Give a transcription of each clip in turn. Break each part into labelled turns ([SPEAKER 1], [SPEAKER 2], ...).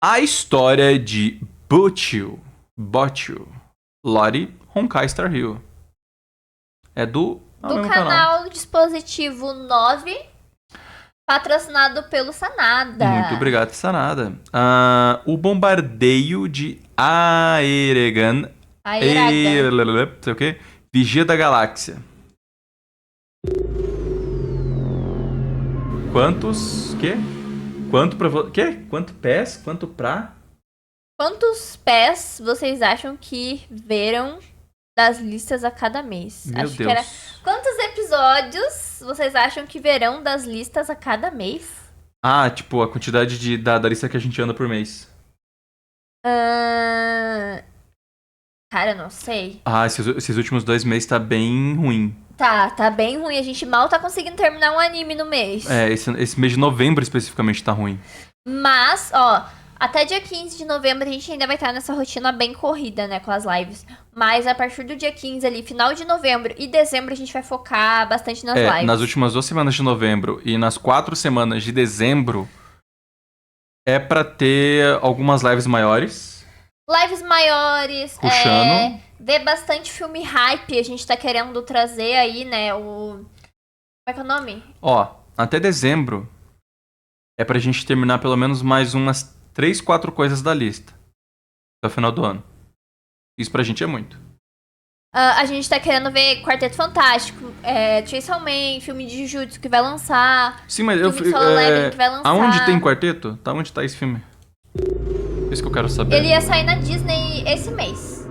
[SPEAKER 1] A história de Botchu, Lori Honkai Star Hill. É do
[SPEAKER 2] Do canal Dispositivo 9, patrocinado pelo Sanada.
[SPEAKER 1] Muito obrigado, Sanada. O bombardeio de Aeregan. Sei o quê? Vigia da Galáxia. Quantos... Quê? Quanto pra... Quê? Quanto pés? Quanto pra...
[SPEAKER 2] Quantos pés vocês acham que verão das listas a cada mês?
[SPEAKER 1] Meu
[SPEAKER 2] Acho
[SPEAKER 1] Deus.
[SPEAKER 2] que era... Quantos episódios vocês acham que verão das listas a cada mês?
[SPEAKER 1] Tipo, a quantidade da lista que a gente anda por mês.
[SPEAKER 2] Cara, eu não sei.
[SPEAKER 1] Esses últimos 2 meses tá bem ruim.
[SPEAKER 2] Tá bem ruim. A gente mal tá conseguindo terminar um anime no mês.
[SPEAKER 1] Esse mês de novembro especificamente tá ruim.
[SPEAKER 2] Mas, ó, até dia 15 de novembro a gente ainda vai estar nessa rotina bem corrida, né, com as lives. Mas a partir do dia 15 ali, final de novembro e dezembro, a gente vai focar bastante nas lives.
[SPEAKER 1] Nas últimas 2 semanas de novembro e nas 4 semanas de dezembro, é pra ter algumas lives maiores.
[SPEAKER 2] Lives maiores,
[SPEAKER 1] Puxando.
[SPEAKER 2] ver bastante filme hype, a gente tá querendo trazer aí, né, Como é que é o nome?
[SPEAKER 1] Até dezembro é pra gente terminar pelo menos mais umas 3, 4 coisas da lista. Até o final do ano. Isso pra gente é muito.
[SPEAKER 2] A gente tá querendo ver Quarteto Fantástico, Chainsaw Man, filme de Jujutsu que vai lançar.
[SPEAKER 1] Sim, mas
[SPEAKER 2] filme de Solo Leveling que vai lançar.
[SPEAKER 1] Aonde tem quarteto? Onde tá esse filme? Isso que eu quero saber.
[SPEAKER 2] Ele ia sair na Disney esse mês.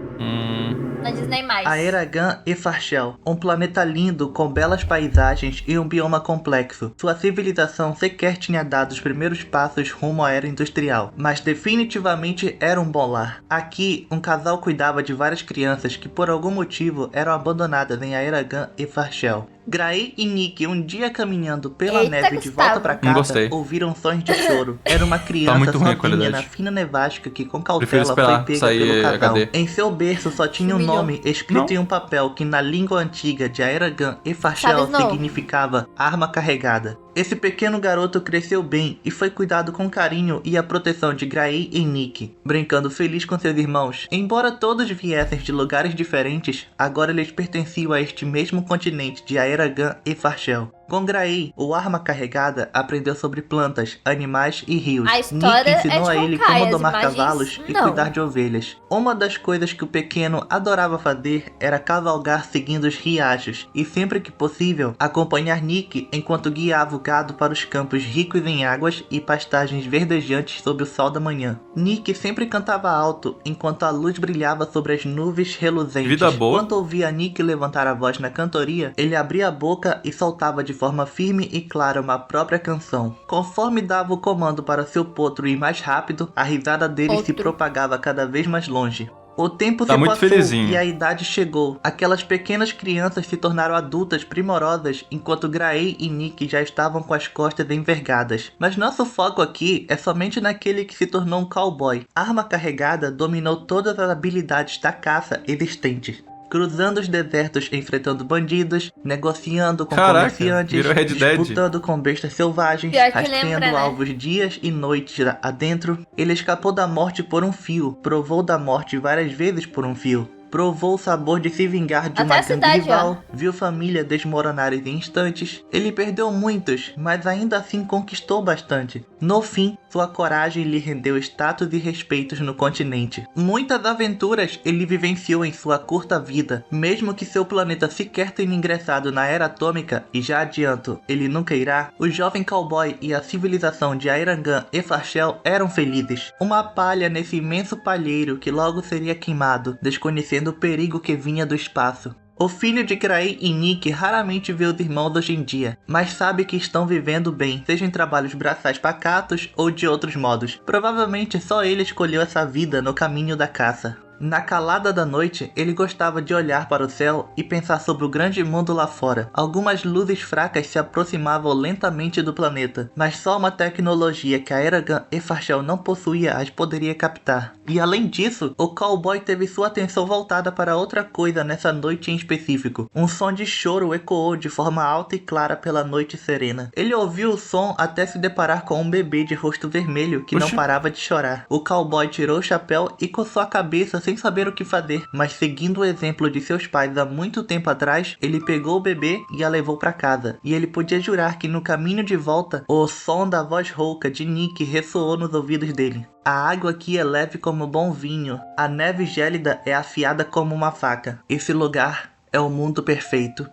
[SPEAKER 2] Na Disney+.
[SPEAKER 3] Aeregan e Farshel, um planeta lindo com belas paisagens e um bioma complexo. Sua civilização sequer tinha dado os primeiros passos rumo à era industrial, mas definitivamente era um bom lar. Aqui, um casal cuidava de várias crianças que por algum motivo eram abandonadas em Aeregan e Farshel. Gray e Nick, um dia caminhando pela neve de volta pra casa, ouviram sons de choro. Era uma criança sozinha na fina nevasca que com cautela foi pega pelo casal. Em seu berço só tinha um nome escrito em um papel que na língua antiga de Aeregan e Farshel significava arma carregada. Esse pequeno garoto cresceu bem e foi cuidado com carinho e a proteção de Gray e Nick, brincando feliz com seus irmãos. Embora todos viessem de lugares diferentes, agora eles pertenciam a este mesmo continente de Aeregan e Farshel. Com Gray, o arma carregada aprendeu sobre plantas, animais e rios. Nick ensinou a ele como domar cavalos e cuidar de ovelhas. Uma das coisas que o pequeno adorava fazer era cavalgar seguindo os riachos e sempre que possível acompanhar Nick enquanto guiava o gado para os campos ricos em águas e pastagens verdejantes sob o sol da manhã. Nick sempre cantava alto enquanto a luz brilhava sobre as nuvens reluzentes.
[SPEAKER 1] Vida boa.
[SPEAKER 3] Quando ouvia Nick levantar a voz na cantoria, ele abria a boca e soltava de forma firme e clara uma própria canção. Conforme dava o comando para seu potro ir mais rápido, a risada dele se propagava cada vez mais longe. O tempo se passou e a idade chegou. Aquelas pequenas crianças se tornaram adultas primorosas, enquanto Gray e Nick já estavam com as costas envergadas. Mas nosso foco aqui é somente naquele que se tornou um cowboy. A arma carregada dominou todas as habilidades da caça existentes, cruzando os desertos enfrentando bandidos, negociando com comerciantes, disputando com bestas selvagens, rastreando alvos dias e noites adentro. Ele escapou da morte por um fio, provou da morte várias vezes por um fio. Provou o sabor de se vingar de uma gangue rival, viu família desmoronar em instantes. Ele perdeu muitos, mas ainda assim conquistou bastante. No fim, sua coragem lhe rendeu status e respeitos no continente. Muitas aventuras ele vivenciou em sua curta vida, mesmo que seu planeta sequer tenha ingressado na era atômica, e já adianto, ele nunca irá. O jovem cowboy e a civilização de Aeregan e Farshel eram felizes. Uma palha nesse imenso palheiro que logo seria queimado, desconhecendo o perigo que vinha do espaço. O filho de Gray e Nick raramente vê os irmãos hoje em dia, mas sabe que estão vivendo bem, seja em trabalhos braçais pacatos ou de outros modos. Provavelmente só ele escolheu essa vida no caminho da caça. Na calada da noite, ele gostava de olhar para o céu e pensar sobre o grande mundo lá fora. Algumas luzes fracas se aproximavam lentamente do planeta, mas só uma tecnologia que a Eragon e Farshel não possuía as poderia captar. E além disso, o cowboy teve sua atenção voltada para outra coisa nessa noite em específico. Um som de choro ecoou de forma alta e clara pela noite serena. Ele ouviu o som até se deparar com um bebê de rosto vermelho que não parava de chorar. O cowboy tirou o chapéu e coçou a cabeça sem saber o que fazer, mas seguindo o exemplo de seus pais há muito tempo atrás, ele pegou o bebê e a levou para casa. E ele podia jurar que no caminho de volta, o som da voz rouca de Nick ressoou nos ouvidos dele. A água aqui é leve como bom vinho, a neve gélida é afiada como uma faca. Esse lugar é o mundo perfeito.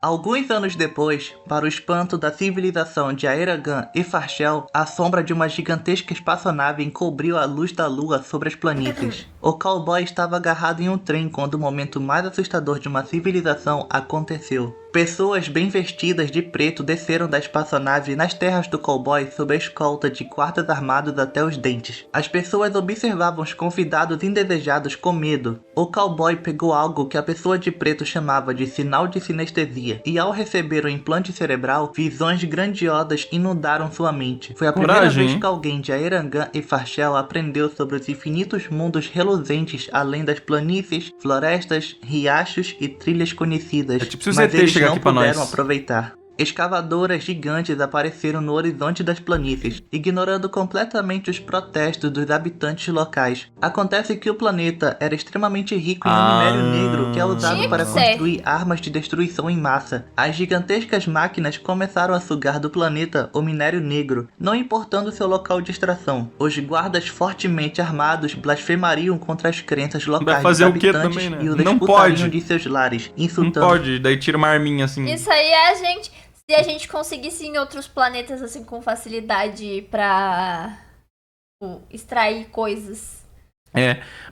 [SPEAKER 3] Alguns anos depois, para o espanto da civilização de Aeragon e Farshel, a sombra de uma gigantesca espaçonave encobriu a luz da lua sobre as planícies. O cowboy estava agarrado em um trem quando o momento mais assustador de uma civilização aconteceu. Pessoas bem vestidas de preto desceram da espaçonave nas terras do cowboy sob a escolta de guardas armados até os dentes. As pessoas observavam os convidados indesejados com medo. O cowboy pegou algo que a pessoa de preto chamava de sinal de sinestesia, e ao receber o implante cerebral, visões grandiosas inundaram sua mente. Foi a primeira vez que alguém de Aeragon e Farshel aprendeu sobre os infinitos mundos reluzentes além das planícies, florestas, riachos e trilhas conhecidas. Mas eles não puderam aproveitar. Escavadoras gigantes apareceram no horizonte das planícies, ignorando completamente os protestos dos habitantes locais. Acontece que o planeta era extremamente rico em um minério negro que é usado para construir armas de destruição em massa. As gigantescas máquinas começaram a sugar do planeta o minério negro, não importando seu local de extração. Os guardas fortemente armados blasfemariam contra as crenças locais dos habitantes também, né? E os expulsariam de seus lares, insultando.
[SPEAKER 1] Não pode, daí tira uma arminha assim.
[SPEAKER 2] Isso aí é a gente... Se a gente conseguisse em outros planetas, assim, com facilidade pra extrair coisas.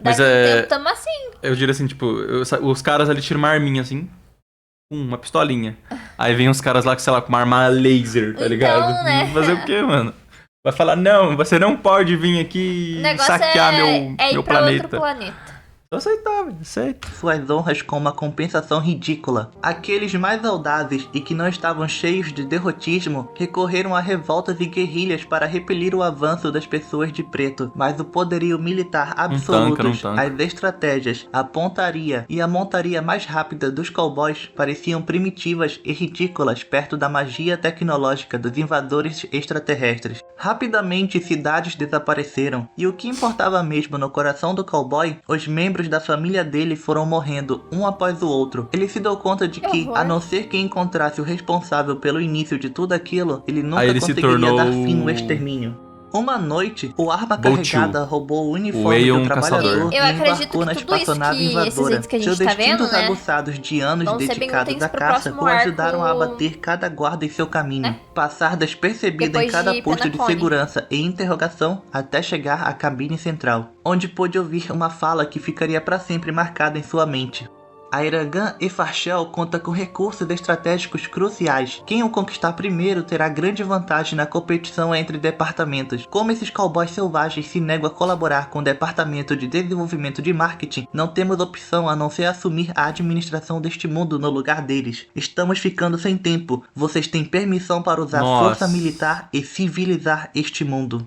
[SPEAKER 1] Mas
[SPEAKER 2] tempo, tamo assim.
[SPEAKER 1] Eu diria assim, tipo, os caras ali tiram uma arminha assim, uma pistolinha. Aí vem uns caras lá, sei lá, com uma arma laser, tá ligado?
[SPEAKER 2] Né?
[SPEAKER 1] Fazer o quê, mano? Vai falar, não, você não pode vir aqui e saquear meu planeta.
[SPEAKER 2] Outro planeta.
[SPEAKER 1] Aceitável, aceito.
[SPEAKER 3] Suas honras com uma compensação ridícula. Aqueles mais audazes e que não estavam cheios de derrotismo recorreram a revoltas e guerrilhas para repelir o avanço das pessoas de preto. Mas o poderio militar absolutos, as estratégias, a pontaria e a montaria mais rápida dos cowboys pareciam primitivas e ridículas perto da magia tecnológica dos invasores extraterrestres. Rapidamente cidades desapareceram e o que importava mesmo no coração do cowboy, os membros da família dele foram morrendo um após o outro. Ele se deu conta de que, a não ser que encontrasse o responsável pelo início de tudo aquilo, ele nunca conseguiria dar fim no extermínio. Uma noite, o arma carregada roubou o uniforme do trabalhador e embarcou na espaçonave invasora. Seus destinos aguçados de anos dedicados à caça o ajudaram a abater cada guarda em seu caminho, passar despercebido em cada posto de segurança e interrogação até chegar à cabine central, onde pôde ouvir uma fala que ficaria para sempre marcada em sua mente. Aeragon e Farshel conta com recursos estratégicos cruciais. Quem o conquistar primeiro terá grande vantagem na competição entre departamentos. Como esses cowboys selvagens se negam a colaborar com o departamento de desenvolvimento de marketing, não temos opção a não ser assumir a administração deste mundo no lugar deles. Estamos ficando sem tempo. Vocês têm permissão para usar força militar e civilizar este mundo.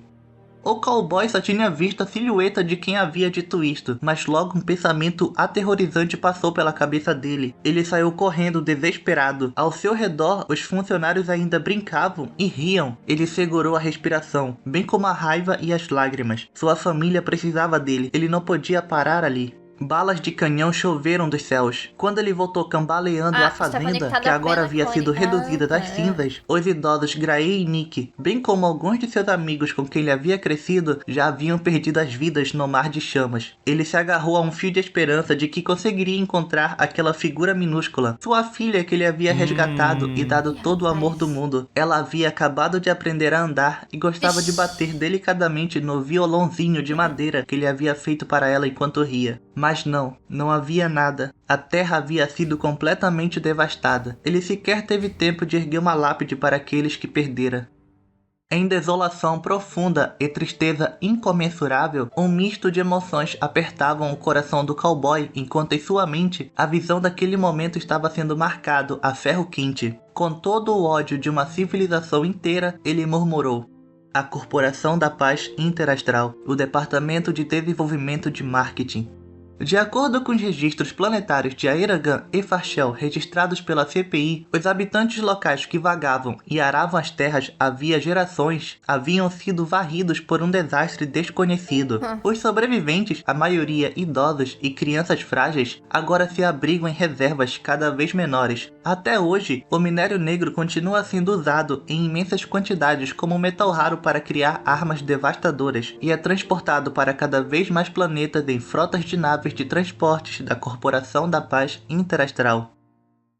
[SPEAKER 3] O cowboy só tinha visto a silhueta de quem havia dito isto, mas logo um pensamento aterrorizante passou pela cabeça dele. Ele saiu correndo desesperado. Ao seu redor, os funcionários ainda brincavam e riam. Ele segurou a respiração, bem como a raiva e as lágrimas. Sua família precisava dele. Ele não podia parar ali. Balas de canhão choveram dos céus. Quando ele voltou cambaleando à fazenda, que agora havia sido reduzida das cinzas, os idosos Gray e Nick, bem como alguns de seus amigos com quem ele havia crescido, já haviam perdido as vidas no mar de chamas. Ele se agarrou a um fio de esperança de que conseguiria encontrar aquela figura minúscula, sua filha que ele havia resgatado e dado todo o amor do mundo. Ela havia acabado de aprender a andar e gostava de bater delicadamente no violãozinho de madeira que ele havia feito para ela enquanto ria. Mas não havia nada. A terra havia sido completamente devastada. Ele sequer teve tempo de erguer uma lápide para aqueles que perdera. Em desolação profunda e tristeza incomensurável, um misto de emoções apertavam o coração do cowboy enquanto em sua mente a visão daquele momento estava sendo marcado a ferro quente. Com todo o ódio de uma civilização inteira, ele murmurou: a Corporação da Paz Interastral, o Departamento de Desenvolvimento de Marketing. De acordo com os registros planetários de Aeragan e Farshel registrados pela CPI, os habitantes locais que vagavam e aravam as terras havia gerações haviam sido varridos por um desastre desconhecido. Os sobreviventes, a maioria idosos e crianças frágeis, agora se abrigam em reservas cada vez menores. Até hoje, o minério negro continua sendo usado em imensas quantidades como metal raro para criar armas devastadoras e é transportado para cada vez mais planetas em frotas de naves de transportes da Corporação da Paz Interastral.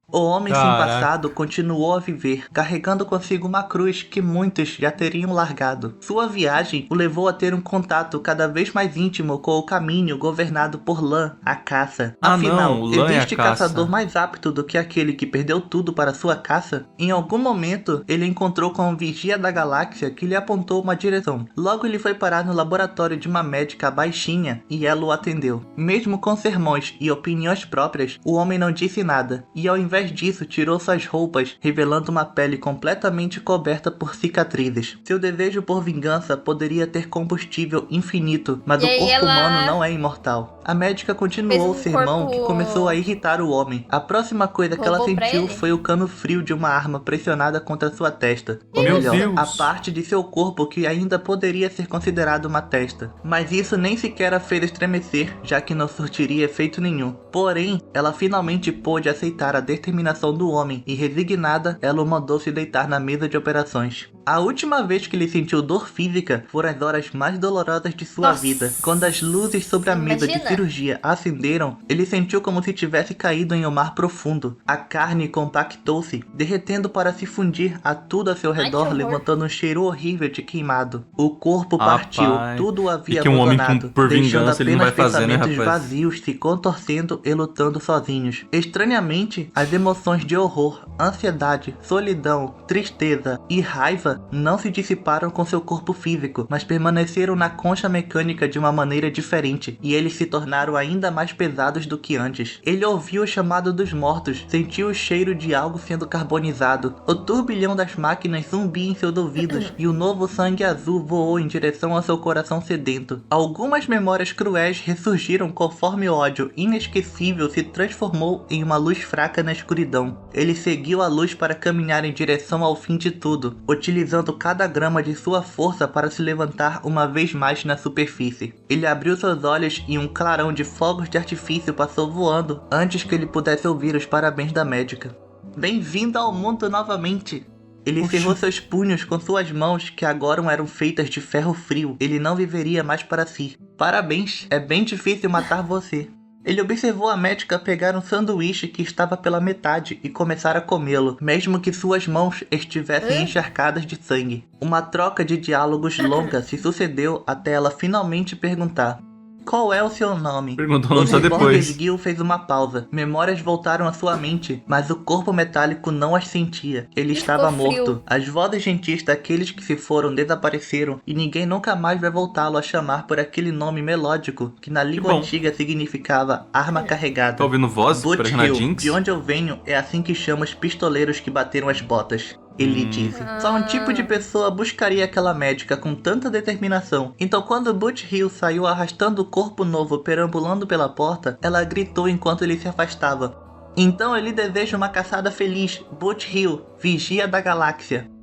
[SPEAKER 3] O homem sem passado continuou a viver, carregando consigo uma cruz que muitos já teriam largado. Sua viagem o levou a ter um contato cada vez mais íntimo com o caminho governado por Lan, a caça. Afinal, existe caçador mais apto do que aquele que perdeu tudo para sua caça? Em algum momento, ele encontrou com um vigia da galáxia que lhe apontou uma direção. Logo ele foi parar no laboratório de uma médica baixinha e ela o atendeu. Mesmo com sermões e opiniões próprias, o homem não disse nada, e ao invés disso tirou suas roupas, revelando uma pele completamente coberta por cicatrizes. Seu desejo por vingança poderia ter combustível infinito, mas o corpo humano não é imortal. A médica continuou o sermão que começou a irritar o homem. A próxima coisa que ela sentiu foi o cano frio de uma arma pressionada contra sua testa. Ou melhor, a parte de seu corpo que ainda poderia ser considerado uma testa. Mas isso nem sequer a fez estremecer, já que não surtiria efeito nenhum. Porém, ela finalmente pôde aceitar a determinação do homem e, resignada, ela o mandou se deitar na mesa de operações. A última vez que ele sentiu dor física foram as horas mais dolorosas de sua vida. Quando as luzes sobre a mesa de cirurgia acenderam, ele sentiu como se tivesse caído em um mar profundo. A carne compactou-se, derretendo para se fundir a tudo a seu redor, levantando um cheiro horrível de queimado. O corpo partiu, tudo o havia abandonado, deixando apenas pensamentos vazios se contorcendo e lutando sozinhos. Estranhamente, as emoções de horror, ansiedade, solidão, tristeza e raiva não se dissiparam com seu corpo físico, mas permaneceram na concha mecânica de uma maneira diferente, e eles se tornaram ainda mais pesados do que antes. Ele ouviu o chamado dos mortos, sentiu o cheiro de algo sendo carbonizado, o turbilhão das máquinas zumbia em seus ouvidos, e o novo sangue azul voou em direção ao seu coração sedento. Algumas memórias cruéis ressurgiram conforme o ódio inesquecível se transformou em uma luz fraca na escuridão. Ele seguiu a luz para caminhar em direção ao fim de tudo, utilizando cada grama de sua força para se levantar uma vez mais na superfície. Ele abriu seus olhos e um clarão de fogos de artifício passou voando antes que ele pudesse ouvir os parabéns da médica. Bem-vindo ao mundo novamente! Ele cerrou seus punhos com suas mãos que agora eram feitas de ferro frio. Ele não viveria mais para si. Parabéns, é bem difícil matar você. Ele observou a médica pegar um sanduíche que estava pela metade e começar a comê-lo, mesmo que suas mãos estivessem encharcadas de sangue. Uma troca de diálogos longa se sucedeu até ela finalmente perguntar: qual é o seu nome?
[SPEAKER 1] Perguntou não só depois.
[SPEAKER 3] Gil fez uma pausa. Memórias voltaram à sua mente, mas o corpo metálico não as sentia. Ele estava morto. As vozes gentis daqueles que se foram desapareceram e ninguém nunca mais vai voltá-lo a chamar por aquele nome melódico que na língua antiga significava arma carregada.
[SPEAKER 1] Tá ouvindo voz?
[SPEAKER 3] Butch Hill, de onde eu venho, é assim que chama os pistoleiros que bateram as botas. Ele disse. Só um tipo de pessoa buscaria aquela médica com tanta determinação. Então quando Butch Hill saiu arrastando o corpo novo perambulando pela porta, ela gritou enquanto ele se afastava: então ele deseja uma caçada feliz, Butch Hill, vigia da galáxia.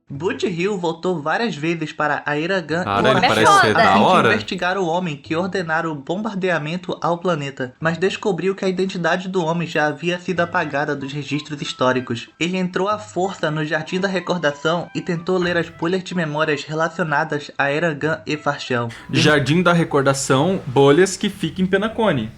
[SPEAKER 3] Butch Hill voltou várias vezes para Aeragan e investigar o homem que ordenara o bombardeamento ao planeta, mas descobriu que a identidade do homem já havia sido apagada dos registros históricos. Ele entrou à força no Jardim da Recordação e tentou ler as bolhas de memórias relacionadas a Aeragan e Farshel.
[SPEAKER 1] Jardim da Recordação, bolhas que ficam em Penacone.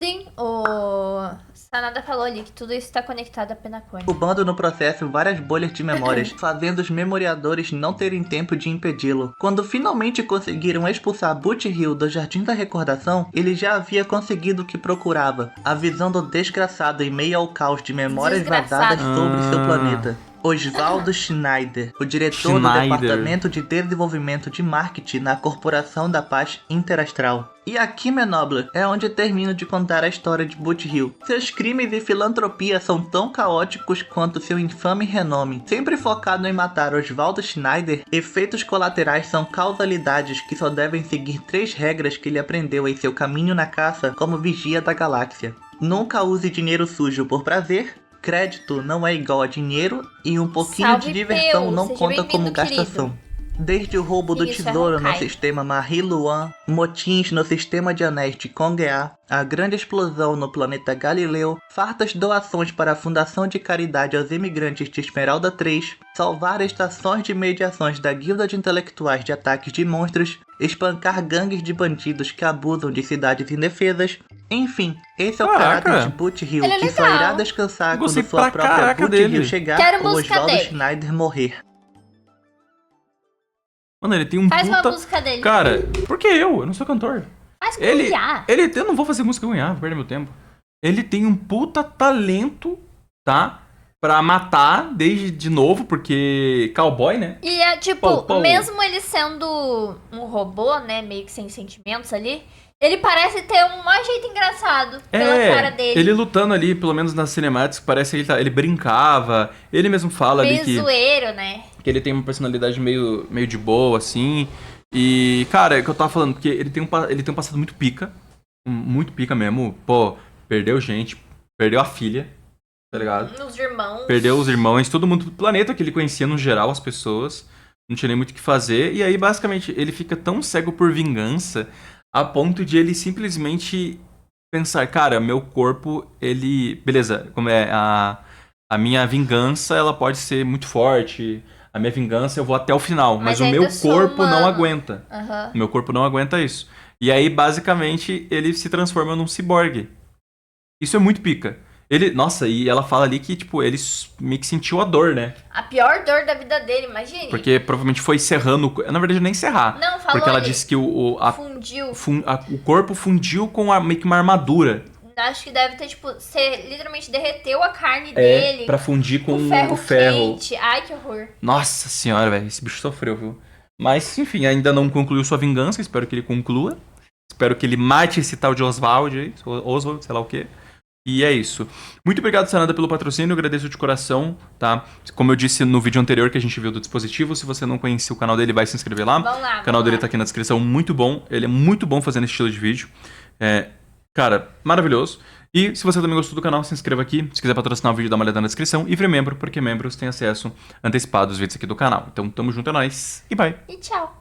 [SPEAKER 2] Sim, o Sanada falou ali que tudo isso está conectado a Penacone.
[SPEAKER 3] Incubando no processo várias bolhas de memórias, fazendo os memoriadores não terem tempo de impedi-lo. Quando finalmente conseguiram expulsar Butch Hill do Jardim da Recordação, ele já havia conseguido o que procurava, a visão do desgraçado em meio ao caos de memórias vazadas sobre seu planeta. Oswaldo Schneider, o diretor do Departamento de Desenvolvimento de Marketing na Corporação da Paz Interastral. E aqui, Menobler, é onde termino de contar a história de Boot Hill. Seus crimes e filantropia são tão caóticos quanto seu infame renome. Sempre focado em matar Oswaldo Schneider, efeitos colaterais são causalidades que só devem seguir 3 regras que ele aprendeu em seu caminho na caça como vigia da galáxia. Nunca use dinheiro sujo por prazer, crédito não é igual a dinheiro e um pouquinho
[SPEAKER 2] Salve,
[SPEAKER 3] de diversão
[SPEAKER 2] Peu.
[SPEAKER 3] não
[SPEAKER 2] Seja
[SPEAKER 3] conta
[SPEAKER 2] bem-vindo,
[SPEAKER 3] como gastação.
[SPEAKER 2] querido.
[SPEAKER 3] Desde o roubo do
[SPEAKER 2] Isso,
[SPEAKER 3] tesouro no
[SPEAKER 2] Honkai.
[SPEAKER 3] sistema Marie Luan, motins no sistema de anéis de Congeá, a grande explosão no planeta Galileu, fartas doações para a Fundação de Caridade aos Imigrantes de Esmeralda 3, salvar estações de mediações da Guilda de Intelectuais de Ataques de Monstros, espancar gangues de bandidos que abusam de cidades indefesas. Enfim, esse é o
[SPEAKER 1] Caraca.
[SPEAKER 3] caráter de Boot Hill,
[SPEAKER 2] Ele é
[SPEAKER 3] que só
[SPEAKER 2] legal.
[SPEAKER 3] irá descansar
[SPEAKER 1] Gostei
[SPEAKER 3] quando sua
[SPEAKER 1] pra
[SPEAKER 3] própria
[SPEAKER 1] caraca
[SPEAKER 3] Boot
[SPEAKER 1] dele.
[SPEAKER 3] Hill chegar
[SPEAKER 2] Quero
[SPEAKER 3] ou
[SPEAKER 2] música
[SPEAKER 3] Oswaldo
[SPEAKER 2] dele.
[SPEAKER 3] Schneider morrer.
[SPEAKER 1] Mano, ele tem um
[SPEAKER 2] Faz uma
[SPEAKER 1] puta...
[SPEAKER 2] música dele.
[SPEAKER 1] Cara, por que eu? Eu não sou cantor.
[SPEAKER 2] Faz com
[SPEAKER 1] Ele,
[SPEAKER 2] IA.
[SPEAKER 1] eu não vou fazer música com IA, vou perder meu tempo. Ele tem um puta talento, tá? Pra matar desde de novo, porque cowboy, né?
[SPEAKER 2] E é tipo,
[SPEAKER 1] Pô.
[SPEAKER 2] mesmo ele sendo um robô, né, meio que sem sentimentos ali, ele parece ter um maior jeito engraçado pela cara dele.
[SPEAKER 1] ele lutando ali, pelo menos nas cinemáticas, parece que ele brincava. Ele mesmo fala
[SPEAKER 2] meio
[SPEAKER 1] ali que
[SPEAKER 2] zoeiro, né?
[SPEAKER 1] ele tem uma personalidade meio de boa, assim. E, cara, é o que eu tava falando, porque ele tem um passado muito pica. Muito pica mesmo. Pô, perdeu gente, perdeu a filha, tá ligado?
[SPEAKER 2] Os irmãos.
[SPEAKER 1] Perdeu os irmãos, todo mundo do planeta que ele conhecia no geral, as pessoas. Não tinha nem muito o que fazer. E aí, basicamente, ele fica tão cego por vingança a ponto de ele simplesmente pensar, cara, meu corpo, ele... Beleza, como é a minha vingança, ela pode ser muito forte. A minha vingança eu vou até o final. Mas o
[SPEAKER 2] ainda
[SPEAKER 1] meu
[SPEAKER 2] sou
[SPEAKER 1] corpo não
[SPEAKER 2] humano.
[SPEAKER 1] aguenta.
[SPEAKER 2] Aham.
[SPEAKER 1] O meu corpo não aguenta isso. E aí, basicamente, ele se transforma num ciborgue. Isso é muito pica. Nossa, e ela fala ali que, tipo, ele meio que sentiu a dor, né?
[SPEAKER 2] A pior dor da vida dele, imagine.
[SPEAKER 1] Porque provavelmente foi serrando... Na verdade, nem serrar.
[SPEAKER 2] Não, falou
[SPEAKER 1] Porque ela
[SPEAKER 2] ali.
[SPEAKER 1] disse que o
[SPEAKER 2] Fundiu.
[SPEAKER 1] corpo fundiu com meio que uma armadura.
[SPEAKER 2] Acho que deve ter, tipo, você literalmente derreteu a carne dele.
[SPEAKER 1] Pra fundir com
[SPEAKER 2] o
[SPEAKER 1] o ferro.
[SPEAKER 2] quente. Ai, que horror.
[SPEAKER 1] Nossa senhora, velho. Esse bicho sofreu, viu? Mas, enfim, ainda não concluiu sua vingança. Espero que ele conclua. Espero que ele mate esse tal de Oswald aí. Oswald, sei lá o quê. E é isso. Muito obrigado, Sanada, pelo patrocínio. Eu agradeço de coração, tá? Como eu disse no vídeo anterior que a gente viu do dispositivo, se você não conhecia o canal dele, vai se inscrever lá.
[SPEAKER 2] Vamos lá,
[SPEAKER 1] O canal dele tá aqui na descrição, muito bom. Ele é muito bom fazendo esse estilo de vídeo. Cara, maravilhoso. E se você também gostou do canal, se inscreva aqui. Se quiser patrocinar o vídeo, dá uma olhada na descrição. E vire membro, porque membros têm acesso antecipado aos vídeos aqui do canal. Então, tamo junto, é nóis. E bye.
[SPEAKER 2] E tchau.